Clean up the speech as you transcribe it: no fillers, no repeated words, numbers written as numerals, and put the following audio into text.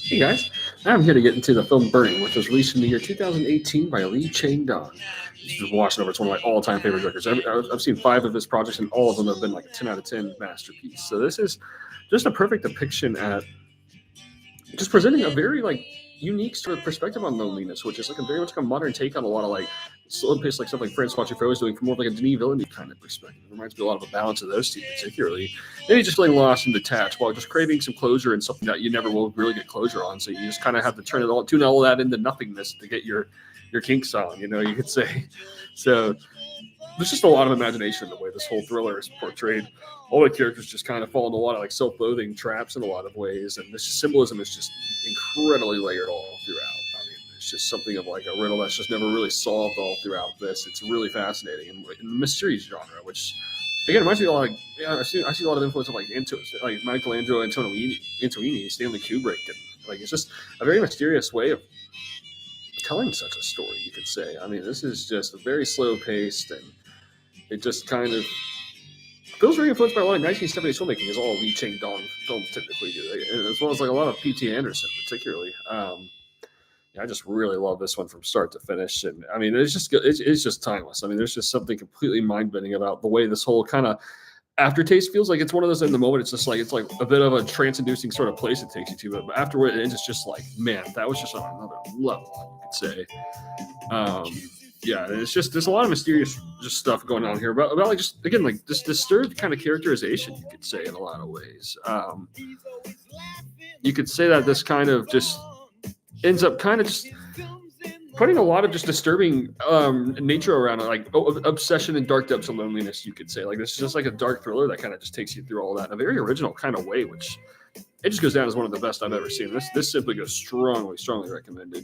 Hey guys, I'm here to get into the film Burning, which was released in the year 2018 by Chang-dong. Just watching over, it's one of my all-time favorite directors. I've seen five of his projects, and all of them have been like a 10 out of 10 masterpiece. So this is just a perfect depiction at just presenting a very like unique sort of perspective on loneliness, which is like a very much like a modern take on a lot of like slow pace like stuff like Francois Truffaut is doing from more of like a Denis Villeneuve kind of perspective. It reminds me a lot of a balance of those two particularly. Maybe just feeling lost and detached while just craving some closure and something that you never will really get closure on. So you just kind of have to tune all that into nothingness to get your kinks on, you could say. So there's just a lot of imagination in the way this whole thriller is portrayed. All the characters just kind of fall into a lot of like self-loathing traps in a lot of ways, and this symbolism is just incredibly layered all throughout. I mean, it's just something of like a riddle that's just never really solved all throughout this. It's really fascinating and in the mysteries genre, which again reminds me a lot. Of, I see a lot of influence of like Michelangelo, Antonioni, Stanley Kubrick, and like it's just a very mysterious way of telling such a story. You could say. I mean, this is just a very slow paced and it just kind of feels very influenced by a lot of 1970s filmmaking, as all Lee Chang-dong films typically do, as well as like a lot of P.T. Anderson, particularly. Yeah, I just really love this one from start to finish, and I mean, it's just timeless. I mean, there's just something completely mind bending about the way this whole kind of aftertaste feels like it's one of those in the moment. It's like a bit of a trance-inducing sort of place it takes you to, but afterward it ends, it's just like, man, that was just on another level, you could say. Yeah, it's just there's a lot of mysterious just stuff going on here about like just again like this disturbed kind of characterization you could say in a lot of ways. You could say that this kind of just ends up kind of just putting a lot of just disturbing nature around it, like obsession and dark depths of loneliness. You could say like this is just like a dark thriller that kind of just takes you through all that in a very original kind of way, which it just goes down as one of the best I've ever seen. This simply goes strongly recommended.